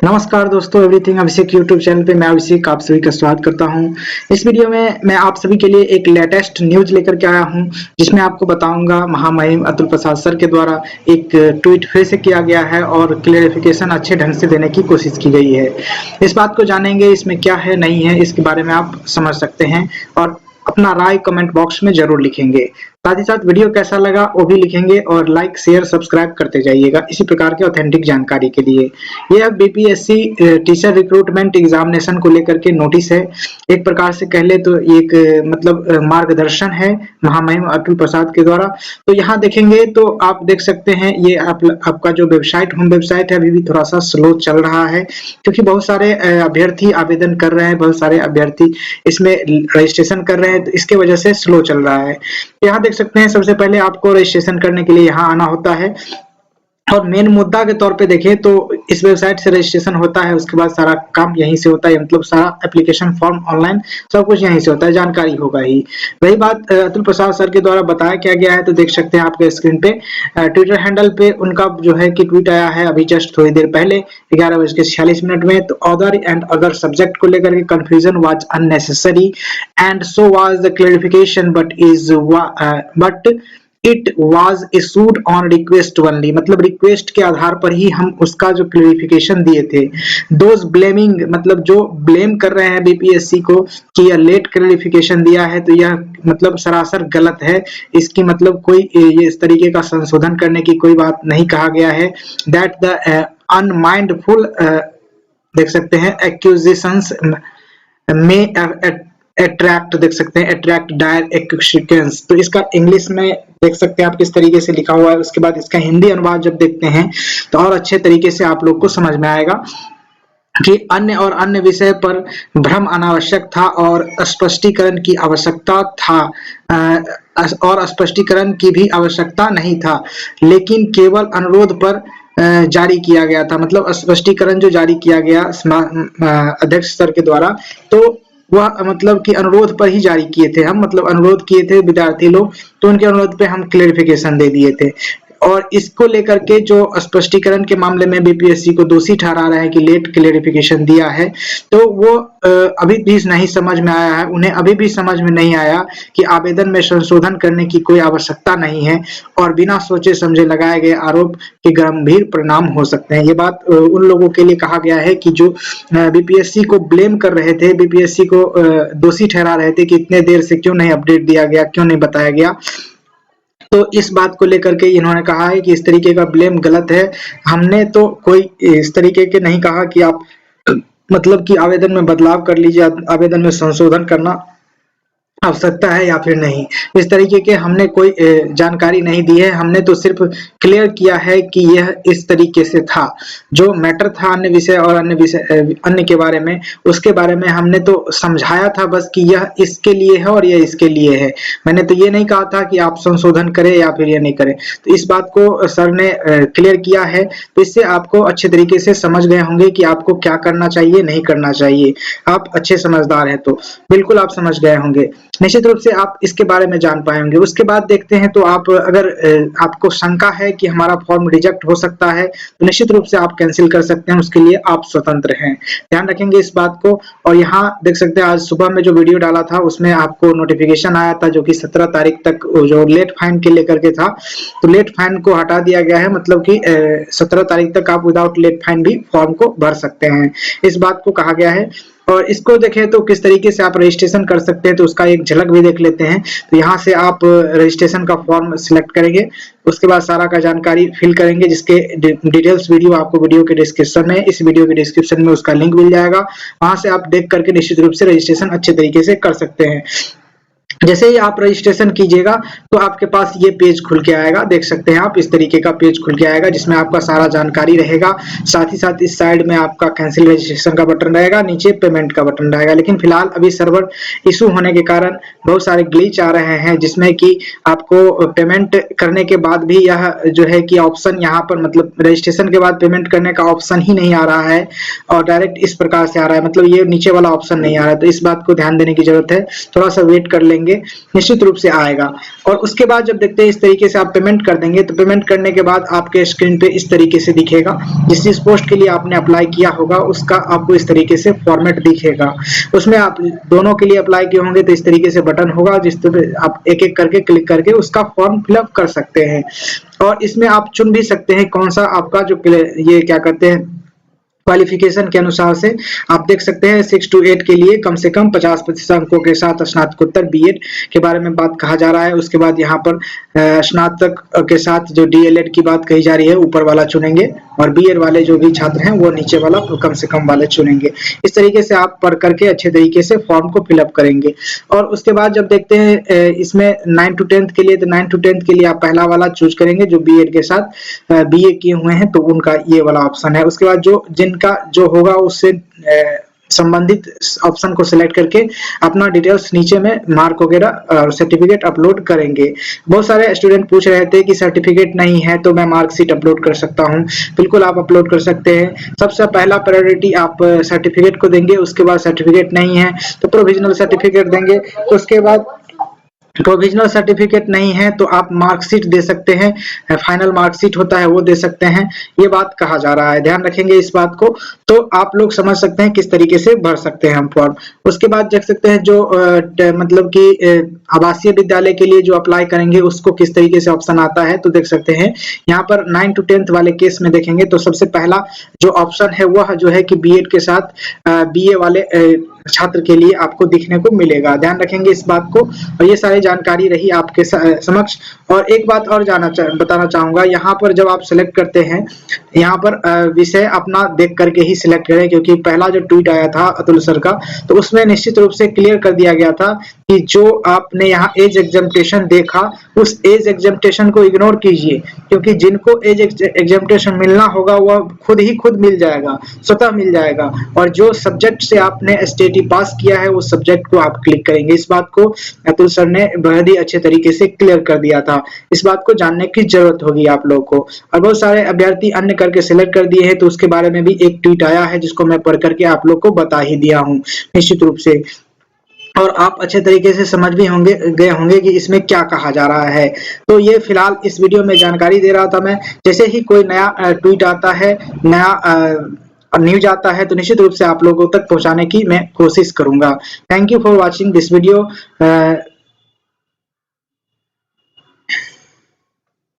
नमस्कार दोस्तों, एवरीथिंग अभिषेक YouTube channel पे मैं अभिषेक आप सभी का स्वागत करता हूं। इस वीडियो में मैं आप सभी के लिए एक लेटेस्ट न्यूज लेकर के आया हूं, जिसमें आपको बताऊंगा महामहिम अतुल प्रसाद सर के द्वारा एक ट्वीट फिर से किया गया है और क्लेरिफिकेशन अच्छे ढंग से देने की कोशिश की गई है। इस बात को जानेंगे, इसमें क्या है नहीं है इसके बारे में आप समझ सकते हैं और अपना राय कमेंट बॉक्स में जरूर लिखेंगे। साथ ही साथ वीडियो कैसा लगा वो भी लिखेंगे और लाइक शेयर सब्सक्राइब करते जाइएगा इसी प्रकार के ऑथेंटिक जानकारी के लिए। यह बीपीएससी टीचर रिक्रूटमेंट एग्जामिनेशन को लेकर के नोटिस है। एक प्रकार से कह ले तो एक मार्गदर्शन है महामहिम अतुल प्रसाद के द्वारा। तो यहाँ देखेंगे तो आप देख सकते हैं ये आपका जो वेबसाइट होम वेबसाइट है अभी भी थोड़ा सा स्लो चल रहा है, क्योंकि बहुत सारे अभ्यर्थी आवेदन कर रहे हैं, बहुत सारे अभ्यर्थी इसमें रजिस्ट्रेशन कर रहे हैं, तो इसके वजह से स्लो चल रहा है। यहाँ देख सकते हैं सबसे पहले आपको रजिस्ट्रेशन करने के लिए यहाँ आना होता है और मेन मुद्दा के तौर पे देखें तो इस वेबसाइट से रजिस्ट्रेशन होता है, उसके बाद सारा काम यहीं से होता है, मतलब सारा एप्लीकेशन फॉर्म ऑनलाइन सब कुछ यहीं से होता है, जानकारी होगा ही। वही बात अतुल प्रसाद सर के द्वारा बताया क्या गया है, तो देख सकते हैं आपके स्क्रीन पे ट्विटर हैंडल पे उनका जो है कि ट्वीट आया है अभी जस्ट थोड़ी देर पहले 11:46 में। तो अदर एंड अदर सब्जेक्ट को लेकर के confusion was unnecessary and so was the clarification but it was issued on request only, मतलब रिक्वेस्ट के आधार पर ही हम उसका जो क्लेरिफिकेशन दिए थे। दोज ब्लेमिंग, मतलब जो ब्लेम कर रहे हैं बीपीएससी को कि यह लेट क्लेरिफिकेशन दिया है, तो यह मतलब सरासर गलत है। इसकी मतलब कोई ये इस तरीके का संशोधन करने की कोई बात नहीं कहा गया है। दैट द अनमाइंडफुल देख सकते हैं एक्यूजेशंस में अट्रैक्ट, देख सकते हैं अट्रैक्ट डायर एक्वेशंस। तो इसका इंग्लिश में देख सकते हैं आप किस तरीके से लिखा हुआ है। उसके बाद इसका हिंदी अनुवाद जब देखते हैं तो और अच्छे तरीके से आप लोग को समझ में आएगा कि अन्य विषय पर भ्रम अनावश्यक था और स्पष्टीकरण की आवश्यकता था और स्पष्टीकरण की भी आवश्यकता नहीं था, लेकिन केवल अनुरोध पर जारी किया गया था। मतलब स्पष्टीकरण जो जारी किया गया अध्यक्ष सर के द्वारा, तो वह मतलब कि अनुरोध पर ही जारी किए थे हम, मतलब अनुरोध किए थे विद्यार्थी लोग, तो उनके अनुरोध पे हम क्लेरिफिकेशन दे दिए थे। और इसको लेकर के जो स्पष्टीकरण के मामले में बीपीएससी को दोषी ठहरा रहा है कि लेट क्लेरिफिकेशन दिया है, तो वो अभी भी नहीं समझ में आया है, उन्हें अभी भी समझ में नहीं आया कि आवेदन में संशोधन करने की कोई आवश्यकता नहीं है और बिना सोचे समझे लगाए गए आरोप के गंभीर परिणाम हो सकते हैं। ये बात उन लोगों के लिए कहा गया है कि जो बीपीएससी को ब्लेम कर रहे थे, बीपीएससी को दोषी ठहरा रहे थे कि इतने देर से क्यों नहीं अपडेट दिया गया, क्यों नहीं बताया गया। तो इस बात को लेकर के इन्होंने कहा है कि इस तरीके का ब्लेम गलत है। हमने तो कोई इस तरीके के नहीं कहा कि आप मतलब कि आवेदन में बदलाव कर लीजिए, आवेदन में संशोधन करना आवश्यकता है या फिर नहीं, इस तरीके के हमने कोई जानकारी नहीं दी है। हमने तो सिर्फ क्लियर किया है कि यह इस तरीके से था, जो मैटर था अन्य विषय और अन्य के बारे में, उसके बारे में हमने तो समझाया था बस कि यह इसके लिए है और यह इसके लिए है। मैंने तो ये नहीं कहा था कि आप संशोधन करें या फिर ये नहीं करें। तो इस बात को सर ने क्लियर किया है, तो इससे आपको अच्छे तरीके से समझ गए होंगे कि आपको क्या करना चाहिए नहीं करना चाहिए। आप अच्छे समझदार हैं तो बिल्कुल आप समझ गए होंगे, निश्चित रूप से आप इसके बारे में जान पाएंगे। उसके बाद देखते हैं तो आप अगर आपको शंका है कि हमारा फॉर्म रिजेक्ट हो सकता है, तो निश्चित रूप से आप कैंसिल कर सकते हैं, उसके लिए आप स्वतंत्र हैं, ध्यान रखेंगे इस बात को। और यहाँ देख सकते हैं आज सुबह में जो वीडियो डाला था उसमें आपको नोटिफिकेशन आया था, जो कि 17 तारीख तक जो लेट फाइन के लेकर के था, तो लेट फाइन को हटा दिया गया है, मतलब कि 17 तारीख तक आप विदाउट लेट फाइन भी फॉर्म को भर सकते हैं, इस बात को कहा गया है। और इसको देखें तो किस तरीके से आप रजिस्ट्रेशन कर सकते हैं, तो उसका एक झलक भी देख लेते हैं। तो यहाँ से आप रजिस्ट्रेशन का फॉर्म सिलेक्ट करेंगे, उसके बाद सारा का जानकारी फिल करेंगे, जिसके डिटेल्स वीडियो आपको वीडियो के डिस्क्रिप्शन में, इस वीडियो के डिस्क्रिप्शन में उसका लिंक मिल जाएगा, वहां से आप देख करके निश्चित रूप से रजिस्ट्रेशन अच्छे तरीके से कर सकते हैं। जैसे ही आप रजिस्ट्रेशन कीजिएगा तो आपके पास ये पेज खुल के आएगा, देख सकते हैं आप इस तरीके का पेज खुल के आएगा, जिसमें आपका सारा जानकारी रहेगा। साथ ही साथ इस साइड में आपका कैंसिल रजिस्ट्रेशन का बटन रहेगा, नीचे पेमेंट का बटन रहेगा। लेकिन फिलहाल अभी सर्वर इशू होने के कारण बहुत सारे ग्लिच आ रहे हैं, जिसमें कि आपको पेमेंट करने के बाद भी यह जो है कि ऑप्शन यहाँ पर, मतलब रजिस्ट्रेशन के बाद पेमेंट करने का ऑप्शन ही नहीं आ रहा है और डायरेक्ट इस प्रकार से आ रहा है, मतलब ये नीचे वाला ऑप्शन नहीं आ रहा है। तो इस बात को ध्यान देने की जरूरत है, थोड़ा सा वेट कर लेंगे। करेंगे निश्चित रूप से आएगा। और उसके बाद जब देखते हैं इस तरीके से आप पेमेंट कर देंगे तो पेमेंट करने के बाद आपके स्क्रीन पे इस तरीके से दिखेगा। जिस पोस्ट के लिए आपने अप्लाई किया होगा उसका आपको इस तरीके से फॉर्मेट दिखेगा। उसमें आप दोनों के लिए अप्लाई किए होंगे तो इस तरीके से बटन होगा जिस पे आप एक एक करके क्लिक करके उसका फॉर्म फिलअप कर सकते हैं। और इसमें आप चुन भी सकते हैं कौन सा आपका जो ये क्या कहते हैं क्वालिफिकेशन के अनुसार से आप देख सकते हैं 6 to 8 के लिए कम से कम 50% अंकों के साथ स्नातकोत्तर बीएड के बारे में बात कहा जा रहा है। उसके बाद यहाँ पर स्नातक के साथ जो डीएलएड की बात कही जा रही है ऊपर वाला चुनेंगे और बीएड वाले जो भी छात्र हैं वो नीचे वाला कम से कम वाले चुनेंगे। इस तरीके से आप पढ़ करके अच्छे तरीके से फॉर्म को फिलअप करेंगे। और उसके बाद जब देखते हैं इसमें 9 to 10 के लिए तो 9 to 10 के लिए आप पहला वाला चूज करेंगे जो बीएड के साथ बीए किए हुए हैं तो उनका ये वाला ऑप्शन है। उसके बाद जिनका जो होगा उससे संबंधित ऑप्शन को सिलेक्ट करके अपना डिटेल्स नीचे में मार्क वगैरह सर्टिफिकेट अपलोड करेंगे। बहुत सारे स्टूडेंट पूछ रहे थे कि सर्टिफिकेट नहीं है तो मैं मार्कशीट अपलोड कर सकता हूं। बिल्कुल आप अपलोड कर सकते हैं। सबसे पहला प्रायोरिटी आप सर्टिफिकेट को देंगे। उसके बाद सर्टिफिकेट नहीं है तो प्रोविजनल सर्टिफिकेट देंगे। उसके बाद प्रोविजनल सर्टिफिकेट नहीं है तो आप मार्कशीट दे सकते हैं, फाइनल मार्कशीट होता है वो दे सकते हैं। ये बात कहा जा रहा है, ध्यान रखेंगे इस बात को। तो आप लोग समझ सकते हैं किस तरीके से भर सकते हैं हम फॉर्म। उसके बाद देख सकते हैं जो मतलब कि आवासीय विद्यालय के लिए जो अप्लाई करेंगे उसको किस तरीके से ऑप्शन आता है तो देख सकते हैं यहाँ पर 9 to 10 वाले केस में देखेंगे तो सबसे पहला जो ऑप्शन है वह जो है कि बीएड के साथ बीए वाले छात्र के लिए आपको दिखने को मिलेगा। ध्यान रखेंगे इस बात को। और ये सारी जानकारी रही आपके समक्ष। और एक बात और बताना चाहूंगा, यहाँ पर जब आप सिलेक्ट करते हैं यहाँ पर विषय अपना देख करके ही सिलेक्ट करें, क्योंकि पहला जो ट्वीट आया था अतुल सर का तो उसमें निश्चित रूप से क्लियर कर दिया गया था कि जो आपने यहाँ एज एग्जामिनेशन देखा उस एज एग्जामिनेशन को इग्नोर कीजिए, क्योंकि जिनको एज एग्जामिनेशन मिलना होगा वह खुद मिल जाएगा, स्वतः मिल जाएगा। और जो सब्जेक्ट से आपने स्टेटी पास किया है उस सब्जेक्ट को आप क्लिक करेंगे। इस बात को अतुल सर ने बहुत ही अच्छे तरीके से क्लियर कर दिया था। इस बात को जानने की जरूरत होगी आप लोगों को। और बहुत सारे अभ्यर्थी अन्य करके सिलेक्ट कर दिए हैं तो उसके बारे में भी एक ट्वीट आया है जिसको मैं पढ़ करके आप लोग को बता ही दिया हूँ निश्चित रूप से। और आप अच्छे तरीके से समझ भी गए होंगे कि इसमें क्या कहा जा रहा है। तो ये फिलहाल इस वीडियो में जानकारी दे रहा था मैं। जैसे ही कोई नया ट्वीट आता है, नया न्यूज आता है तो निश्चित रूप से आप लोगों तक पहुंचाने की मैं कोशिश करूंगा। Thank you for watching this video.